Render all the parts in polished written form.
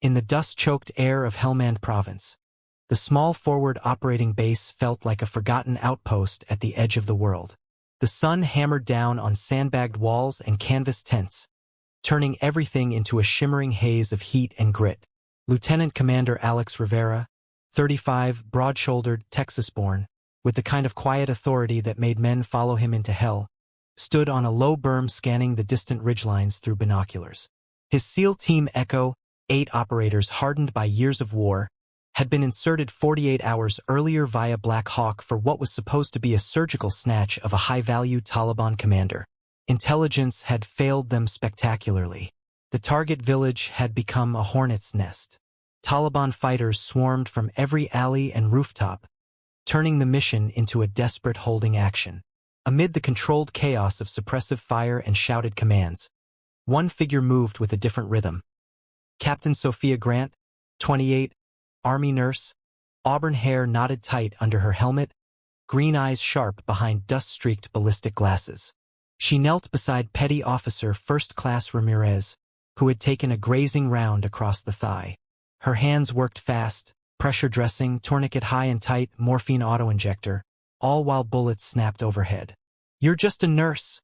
In the dust-choked air of Helmand Province, the small forward operating base felt like a forgotten outpost at the edge of the world. The sun hammered down on sandbagged walls and canvas tents, turning everything into a shimmering haze of heat and grit. Lieutenant Commander Alex Rivera, 35, broad-shouldered, Texas-born, with the kind of quiet authority that made men follow him into hell, stood on a low berm scanning the distant ridgelines through binoculars. His SEAL Team Echo, 8 operators hardened by years of war, had been inserted 48 hours earlier via Black Hawk for what was supposed to be a surgical snatch of a high-value Taliban commander. Intelligence had failed them spectacularly. The target village had become a hornet's nest. Taliban fighters swarmed from every alley and rooftop, turning the mission into a desperate holding action. Amid the controlled chaos of suppressive fire and shouted commands, one figure moved with a different rhythm. Captain Sophia Grant, 28, Army nurse, auburn hair knotted tight under her helmet, green eyes sharp behind dust-streaked ballistic glasses. She knelt beside Petty Officer First Class Ramirez, who had taken a grazing round across the thigh. Her hands worked fast, pressure dressing, tourniquet high and tight, morphine auto-injector, all while bullets snapped overhead. "You're just a nurse,"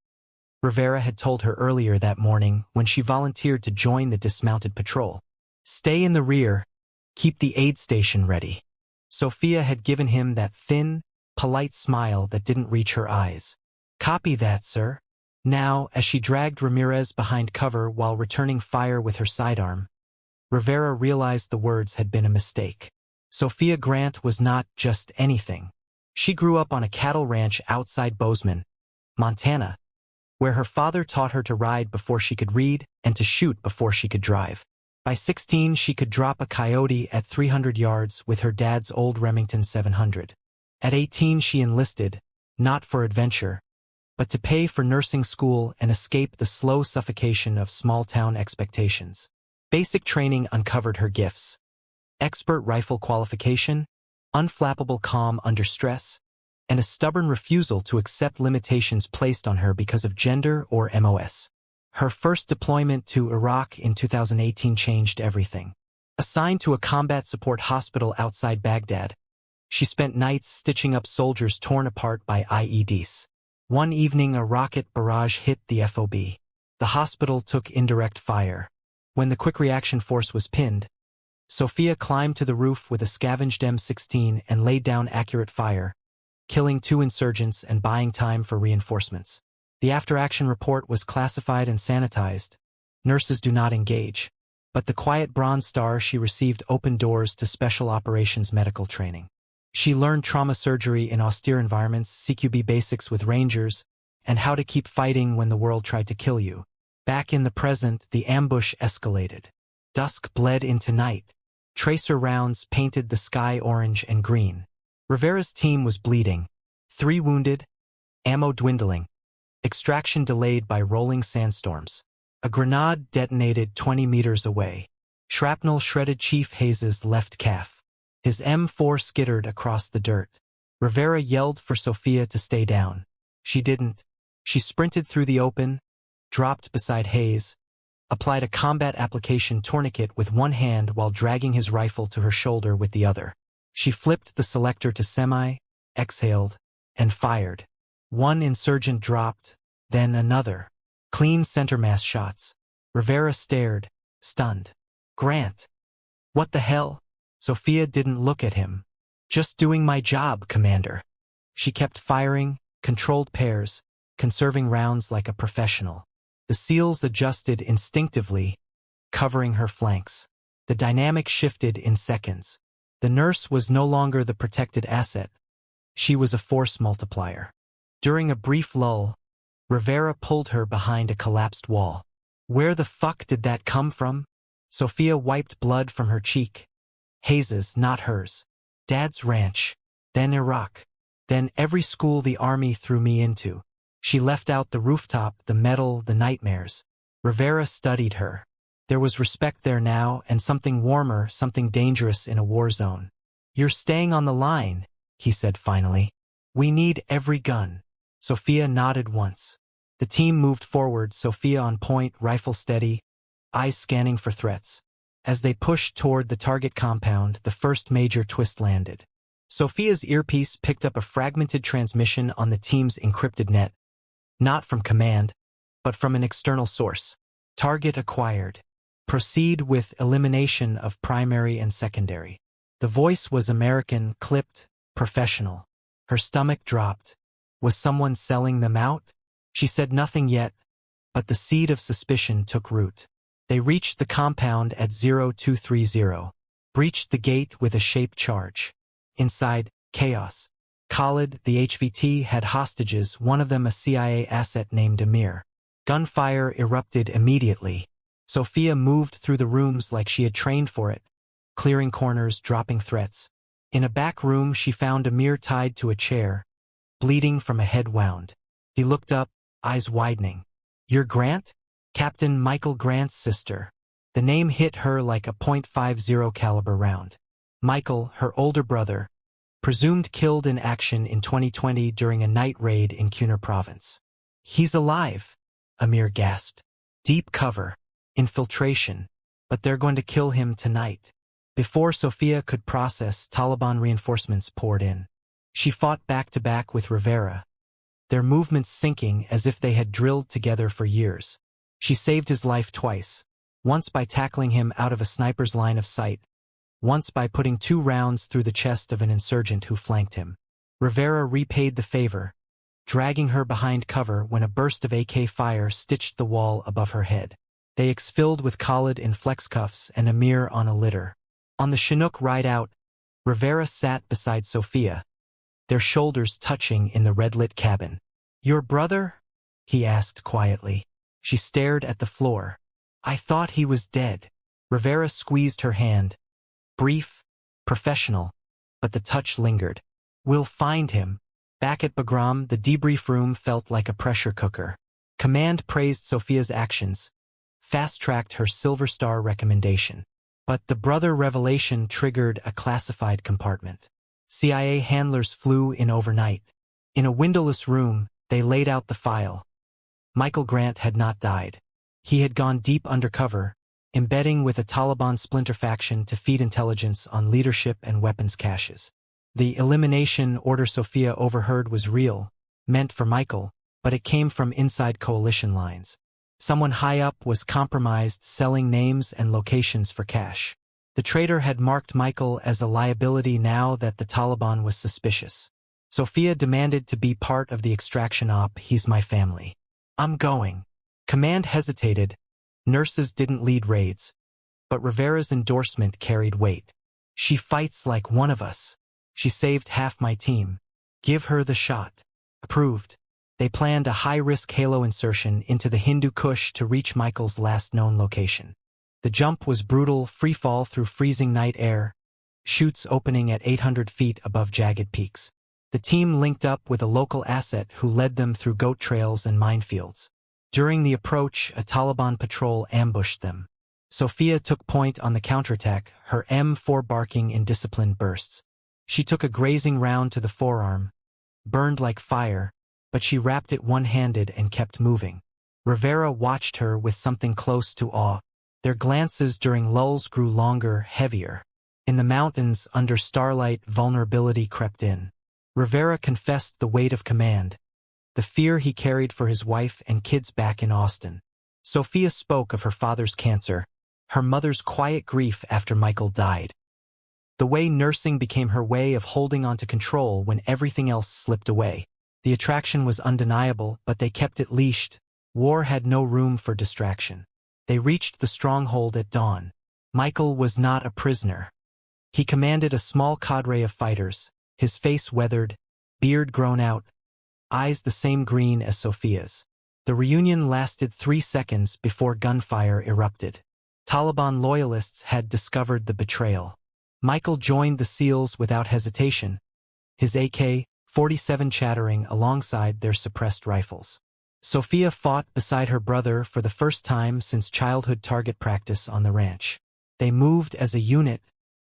Rivera had told her earlier that morning when she volunteered to join the dismounted patrol. "Stay in the rear. Keep the aid station ready." Sophia had given him that thin, polite smile that didn't reach her eyes. "Copy that, sir." Now, as she dragged Ramirez behind cover while returning fire with her sidearm, Rivera realized the words had been a mistake. Sophia Grant was not just anything. She grew up on a cattle ranch outside Bozeman, Montana, where her father taught her to ride before she could read and to shoot before she could drive. By 16, she could drop a coyote at 300 yards with her dad's old Remington 700. At 18, she enlisted, not for adventure, but to pay for nursing school and escape the slow suffocation of small-town expectations. Basic training uncovered her gifts. Expert rifle qualification, unflappable calm under stress, and a stubborn refusal to accept limitations placed on her because of gender or MOS. Her first deployment to Iraq in 2018 changed everything. Assigned to a combat support hospital outside Baghdad, she spent nights stitching up soldiers torn apart by IEDs. One evening, a rocket barrage hit the FOB. The hospital took indirect fire. When the quick reaction force was pinned, Sophia climbed to the roof with a scavenged M16 and laid down accurate fire, killing 2 insurgents and buying time for reinforcements. The after-action report was classified and sanitized. Nurses do not engage. But the quiet Bronze Star she received opened doors to special operations medical training. She learned trauma surgery in austere environments, CQB basics with Rangers, and how to keep fighting when the world tried to kill you. Back in the present, the ambush escalated. Dusk bled into night. Tracer rounds painted the sky orange and green. Rivera's team was bleeding. 3 wounded, ammo dwindling, extraction delayed by rolling sandstorms. A grenade detonated 20 meters away. Shrapnel shredded Chief Hayes' left calf. His M4 skittered across the dirt. Rivera yelled for Sophia to stay down. She didn't. She sprinted through the open, dropped beside Hayes, applied a combat application tourniquet with one hand while dragging his rifle to her shoulder with the other. She flipped the selector to semi, exhaled, and fired. One insurgent dropped, then another. Clean center mass shots. Rivera stared, stunned. "Grant. What the hell?" Sophia didn't look at him. "Just doing my job, Commander." She kept firing, controlled pairs, conserving rounds like a professional. The SEALs adjusted instinctively, covering her flanks. The dynamic shifted in seconds. The nurse was no longer the protected asset. She was a force multiplier. During a brief lull, Rivera pulled her behind a collapsed wall. "Where the fuck did that come from?" Sophia wiped blood from her cheek. "Hayes', not hers. Dad's ranch. Then Iraq. Then every school the Army threw me into." She left out the rooftop, the metal, the nightmares. Rivera studied her. There was respect there now, and something warmer, something dangerous in a war zone. "You're staying on the line," he said finally. "We need every gun." Sophia nodded once. The team moved forward, Sophia on point, rifle steady, eyes scanning for threats. As they pushed toward the target compound, the first major twist landed. Sophia's earpiece picked up a fragmented transmission on the team's encrypted net, not from command, but from an external source. Target acquired. Proceed with elimination of primary and secondary. The voice was American, clipped, professional. Her stomach dropped. Was someone selling them out? She said nothing yet, but the seed of suspicion took root. They reached the compound at 0230. Breached the gate with a shaped charge. Inside, chaos. Khalid, the HVT, had hostages, one of them a CIA asset named Amir. Gunfire erupted immediately. Sophia moved through the rooms like she had trained for it, clearing corners, dropping threats. In a back room she found Amir tied to a chair, bleeding from a head wound. He looked up, eyes widening. "You're Grant?" "Captain Michael Grant's sister." The name hit her like a .50 caliber round. Michael, her older brother, presumed killed in action in 2020 during a night raid in Helmand Province. "He's alive," Amir gasped. "Deep cover. Infiltration. But they're going to kill him tonight." Before Sophia could process, Taliban reinforcements poured in. She fought back-to-back with Rivera, their movements syncing as if they had drilled together for years. She saved his life twice, once by tackling him out of a sniper's line of sight, once by putting 2 rounds through the chest of an insurgent who flanked him. Rivera repaid the favor, dragging her behind cover when a burst of AK fire stitched the wall above her head. They exfilled with Khalid in flex cuffs and Amir on a litter. On the Chinook ride out, Rivera sat beside Sophia, their shoulders touching in the red-lit cabin. "Your brother?" he asked quietly. She stared at the floor. "I thought he was dead." Rivera squeezed her hand. Brief, professional, but the touch lingered. "We'll find him." Back at Bagram, the debrief room felt like a pressure cooker. Command praised Sophia's actions, fast-tracked her Silver Star recommendation. But the brother revelation triggered a classified compartment. CIA handlers flew in overnight. In a windowless room, they laid out the file. Michael Grant had not died. He had gone deep undercover, embedding with a Taliban splinter faction to feed intelligence on leadership and weapons caches. The elimination order Sophia overheard was real, meant for Michael, but it came from inside coalition lines. Someone high up was compromised, selling names and locations for cash. The traitor had marked Michael as a liability now that the Taliban was suspicious. Sophia demanded to be part of the extraction op. "He's my family. I'm going." Command hesitated. Nurses didn't lead raids. But Rivera's endorsement carried weight. "She fights like one of us. She saved half my team. Give her the shot." Approved. They planned a high-risk halo insertion into the Hindu Kush to reach Michael's last known location. The jump was brutal, free fall through freezing night air, chutes opening at 800 feet above jagged peaks. The team linked up with a local asset who led them through goat trails and minefields. During the approach, a Taliban patrol ambushed them. Sophia took point on the counterattack, her M4 barking in disciplined bursts. She took a grazing round to the forearm, burned like fire, but she wrapped it one-handed and kept moving. Rivera watched her with something close to awe. Their glances during lulls grew longer, heavier. In the mountains, under starlight, vulnerability crept in. Rivera confessed the weight of command, the fear he carried for his wife and kids back in Austin. Sophia spoke of her father's cancer, her mother's quiet grief after Michael died. The way nursing became her way of holding on to control when everything else slipped away. The attraction was undeniable, but they kept it leashed. War had no room for distraction. They reached the stronghold at dawn. Michael was not a prisoner. He commanded a small cadre of fighters, his face weathered, beard grown out, eyes the same green as Sophia's. The reunion lasted 3 seconds before gunfire erupted. Taliban loyalists had discovered the betrayal. Michael joined the SEALs without hesitation, his AK-47 chattering alongside their suppressed rifles. Sophia fought beside her brother for the first time since childhood target practice on the ranch. They moved as a unit,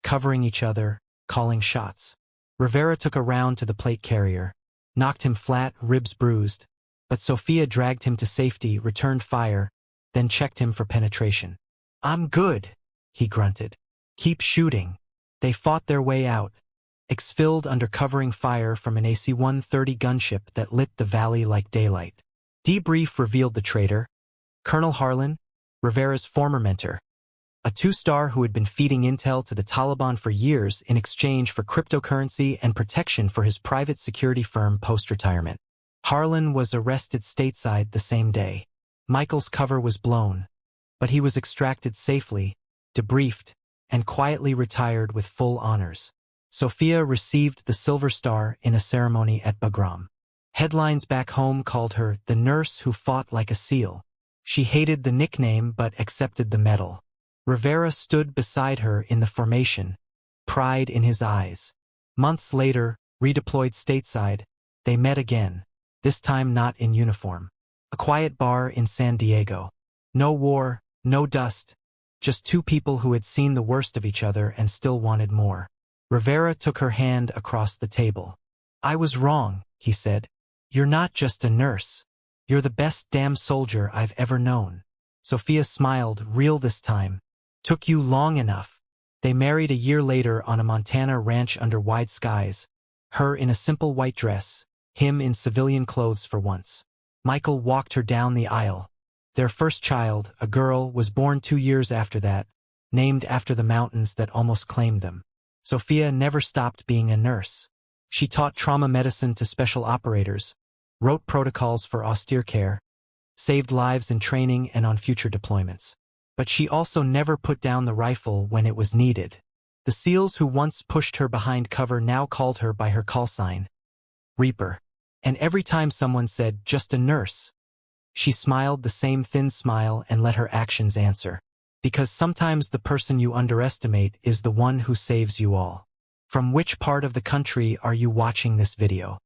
covering each other, calling shots. Rivera took a round to the plate carrier, knocked him flat, ribs bruised, but Sophia dragged him to safety, returned fire, then checked him for penetration. "I'm good," he grunted. Keep shooting. They fought their way out, exfilled under covering fire from an AC-130 gunship that lit the valley like daylight. Debrief revealed the traitor, Colonel Harlan, Rivera's former mentor, a two-star who had been feeding intel to the Taliban for years in exchange for cryptocurrency and protection for his private security firm post-retirement. Harlan was arrested stateside the same day. Michael's cover was blown, but he was extracted safely, debriefed, and quietly retired with full honors. Sophia received the Silver Star in a ceremony at Bagram. Headlines back home called her the nurse who fought like a seal. She hated the nickname but accepted the medal. Rivera stood beside her in the formation, pride in his eyes. Months later, redeployed stateside, they met again, this time not in uniform. A quiet bar in San Diego. No war, no dust, just two people who had seen the worst of each other and still wanted more. Rivera took her hand across the table. I was wrong, he said. You're not just a nurse. You're the best damn soldier I've ever known. Sophia smiled, real this time. Took you long enough. They married a year later on a Montana ranch under wide skies, her in a simple white dress, him in civilian clothes for once. Michael walked her down the aisle. Their first child, a girl, was born 2 years after that, named after the mountains that almost claimed them. Sophia never stopped being a nurse. She taught trauma medicine to special operators, wrote protocols for austere care, saved lives in training and on future deployments. But she also never put down the rifle when it was needed. The SEALs who once pushed her behind cover now called her by her call sign, Reaper. And every time someone said, just a nurse, she smiled the same thin smile and let her actions answer. Because sometimes the person you underestimate is the one who saves you all. From which part of the country are you watching this video?